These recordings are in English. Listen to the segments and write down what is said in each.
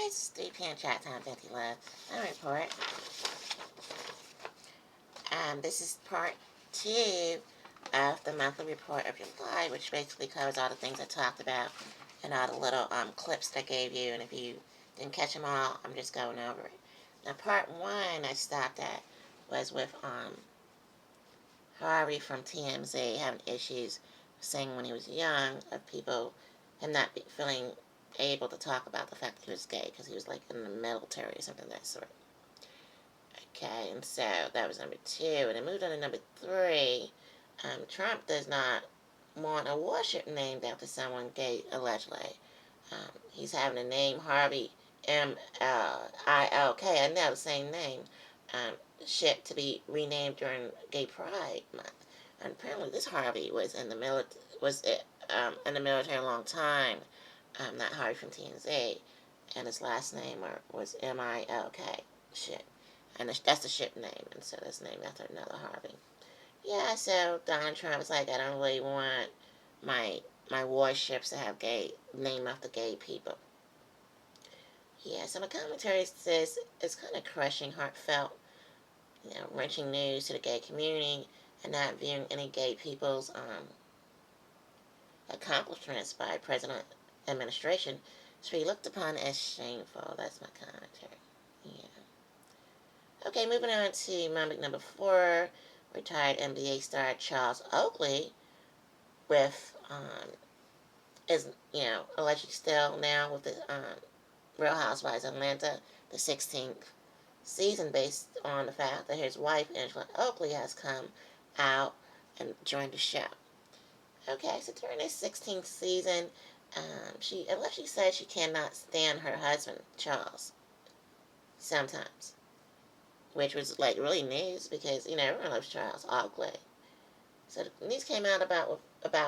guys, 3PM Chat-tyme, Binti Love. I report. This is part 2 of the monthly report of July, which basically covers all the things I talked about and all the little clips that I gave you. And if you didn't catch them all, I'm just going over it. Now, part 1 I stopped at was with Harvey from TMZ having issues saying when he was young of people, him not feeling able to talk about the fact that he was gay because he was like in the military or something of that sort. Okay, and so that was number 2. And then moved on to number 3. Trump does not want a warship named after someone gay, allegedly. He's having a name Harvey M-L-I-L-K, I know the same name, ship to be renamed during Gay Pride Month. And apparently this Harvey was in the military a long time, not Harvey from TMZ, and his last name was M-I-L-K, ship. And that's the ship name, and so that's named after another Harvey. Yeah, so Donald Trump was like, I don't really want my warships to have name after gay people. Yeah, so my commentary says it's kind of crushing, heartfelt, wrenching news to the gay community, and not viewing any gay people's accomplishments by President administration should be looked upon as shameful. That's my commentary. Yeah. Okay, moving on to number 4, retired NBA star Charles Oakley, with is allegedly still now with the Real Housewives of Atlanta, the 16th season, based on the fact that his wife Angela Oakley has come out and joined the show. Okay, so during this 16th season, she allegedly said she cannot stand her husband Charles. Sometimes. Which was like really news because everyone loves Charles Oakley. So the news came out about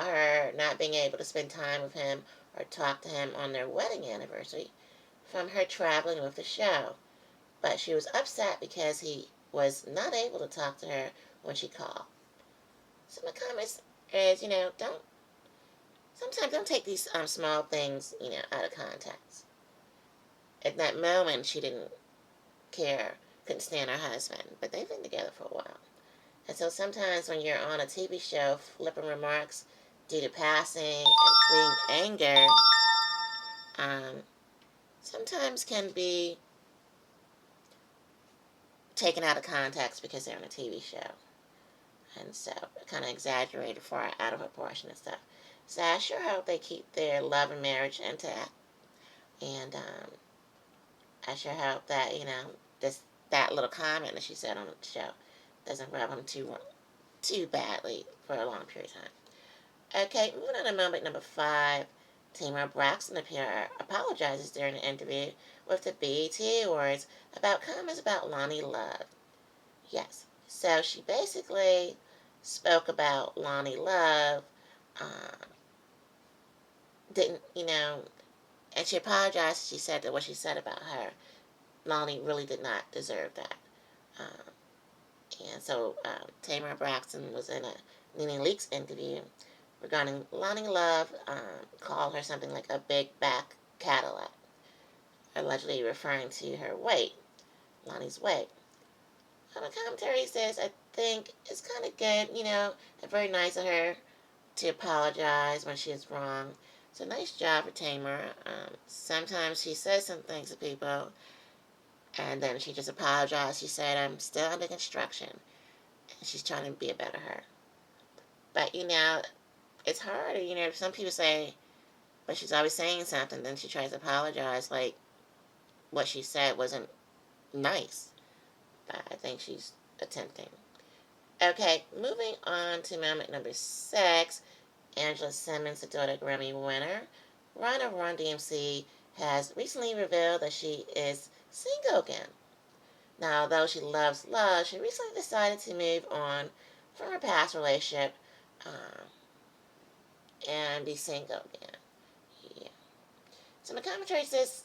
her not being able to spend time with him or talk to him on their wedding anniversary from her traveling with the show. But she was upset because he was not able to talk to her when she called. So my comments is, sometimes don't take these small things, out of context. At that moment, she didn't care. Couldn't stand her husband, but they've been together for a while. And so sometimes when you're on a TV show, flipping remarks due to passing and fleeting anger, sometimes can be taken out of context because they're on a TV show. And so kind of exaggerated far out of proportion and stuff. So I sure hope they keep their love and marriage intact. And I sure hope that, that little comment that she said on the show doesn't rub him too badly for a long period of time. Okay, moving on to number 5. Tamar Braxton apologizes during an interview with the BET Awards about comments about Lonnie Love. Yes, so she basically spoke about Lonnie Love, and she apologized. She said that what she said about her, Lonnie really did not deserve that. And so Tamar Braxton was in a Nene Leakes interview regarding Lonnie Love, called her something like a big back Cadillac, allegedly referring to her weight, Lonnie's weight. The commentary says, I think it's kind of good, and very nice of her to apologize when she is wrong. So nice job for Tamar. Sometimes she says some things to people, and then she just apologized. She said, I'm still under construction. And she's trying to be a better her. But, it's hard. Some people say, but she's always saying something. Then she tries to apologize like what she said wasn't nice. But I think she's attempting. Okay, moving on to number 6. Angela Simmons, the daughter Grammy winner, Run of Run DMC, has recently revealed that she is single again. Now, although she loves love, she recently decided to move on from her past relationship and be single again. Yeah. So the commentary says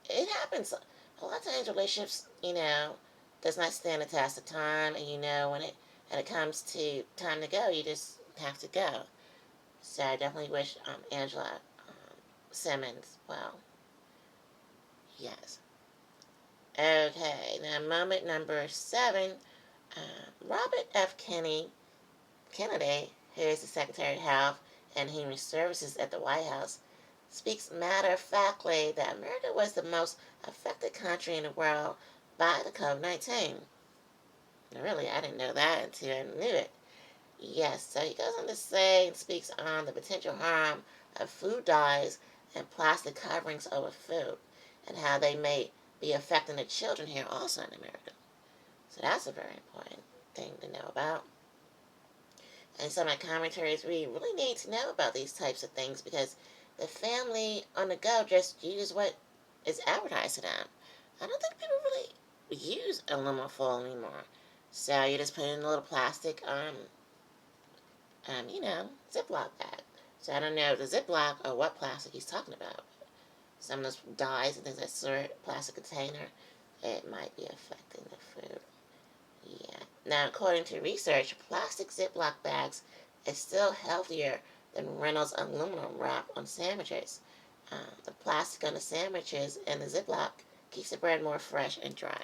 it happens. A lot of times relationships, does not stand the test of time, and when it comes to time to go, you just have to go. So I definitely wish Angela Simmons well. Yes. Okay, now moment number 7. Robert F. Kennedy, who is the Secretary of Health and Human Services at the White House, speaks matter-of-factly that America was the most affected country in the world by the COVID-19. Really, I didn't know that until I knew it. Yes, so he goes on to say and speaks on the potential harm of food dyes and plastic coverings over food and how they may be affecting the children here also in America. So that's a very important thing to know about. And some of my commentaries, we really need to know about these types of things because the family on the go just use what is advertised to them. I don't think people really use aluminum foil anymore. So you just put in a little plastic, Ziploc bag. So I don't know if the Ziploc or what plastic he's talking about. Some of those dyes and things that sort plastic container, it might be affecting the food. Yeah. Now, according to research, plastic Ziploc bags is still healthier than Reynolds aluminum wrap on sandwiches. The plastic on the sandwiches and the Ziploc keeps the bread more fresh and dry.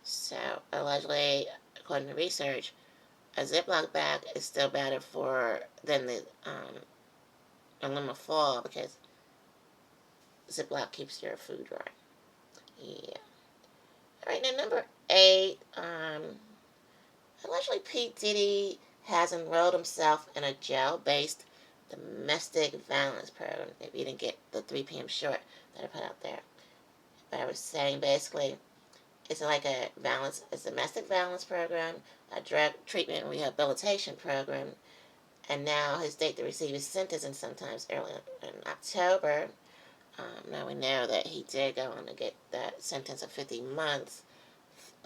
So, allegedly, according to research, a Ziploc bag is still better than the aluminum foil because Ziploc keeps your food dry. Yeah. All right, now number 8. Allegedly, P.Diddy has enrolled himself in a jail-based domestic violence program. If you didn't get the 3PM short that I put out there. But I was saying basically, it's like a domestic violence program, a drug treatment and rehabilitation program, and now his date to receive his sentence is sometimes early in October. Now we know that he did go on to get that sentence of 50 months,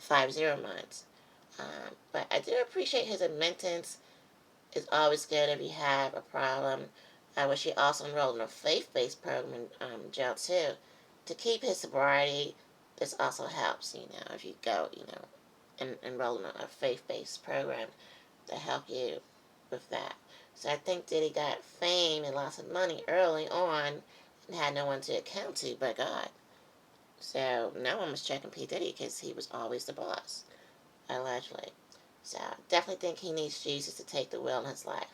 50 months. But I do appreciate his admittance. It's always good if you have a problem. I wish he also enrolled in a faith-based program in jail too. To keep his sobriety, this also helps, if you go, and enroll in a faith-based program to help you with that. So I think Diddy got fame and lots of money early on and had no one to account to but God. So no one was checking P. Diddy because he was always the boss, allegedly. So I definitely think he needs Jesus to take the wheel in his life.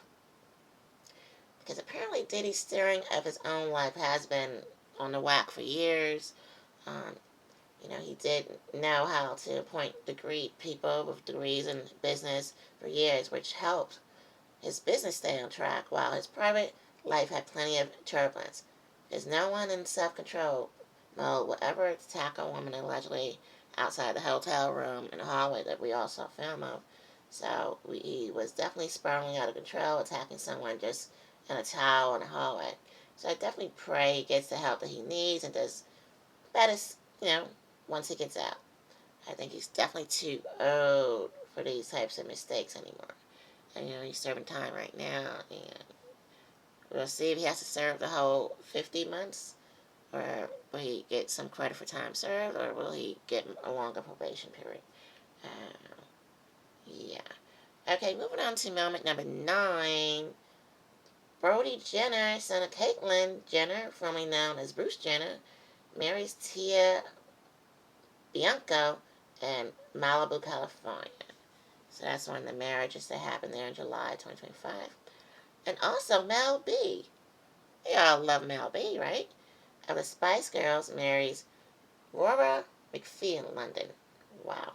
Because apparently Diddy's steering of his own life has been on the whack for years. He did know how to appoint people with degrees in business for years, which helped his business stay on track while his private life had plenty of turbulence. There's no one in self-control mode will ever attack a woman allegedly outside the hotel room in the hallway that we all saw film of. So he was definitely spiraling out of control, attacking someone just in a towel in the hallway. So I definitely pray he gets the help that he needs and does better, once he gets out. I think he's definitely too old for these types of mistakes anymore. And, he's serving time right now, and we'll see if he has to serve the whole 50 months, or will he get some credit for time served, or will he get a longer probation period? Yeah. Okay, moving on to moment number 9. Brody Jenner, son of Caitlyn Jenner, formerly known as Bruce Jenner, marries Tia Bianco in Malibu, California. So that's one of the marriages that happened there in July 2025. And also Mel B. You all love Mel B, right? Of the Spice Girls marries Laura McPhee in London. Wow.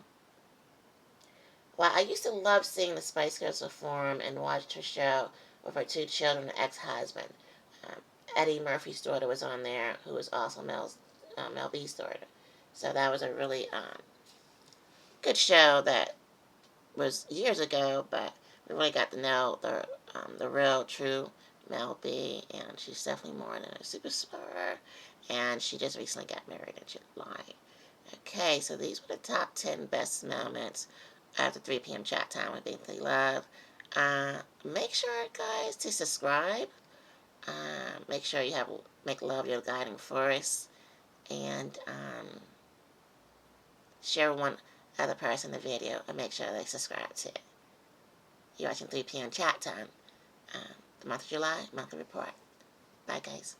Well, I used to love seeing the Spice Girls perform and watched her show with her 2 children and ex-husband. Eddie Murphy's daughter was on there, who was also Mel B's daughter. So that was a really good show that was years ago, but we really got to know the real, true Mel B, and she's definitely more than a superstar, and she just recently got married in July. Okay, so these were the top 10 best moments of the 3 p.m. chat time with Binti Love. Make sure, guys, to subscribe. Make sure you make love your guiding force, and share one other person the video and make sure they subscribe to it. You're watching 3 p.m. Chat Time, the month of July, monthly report. Bye, guys.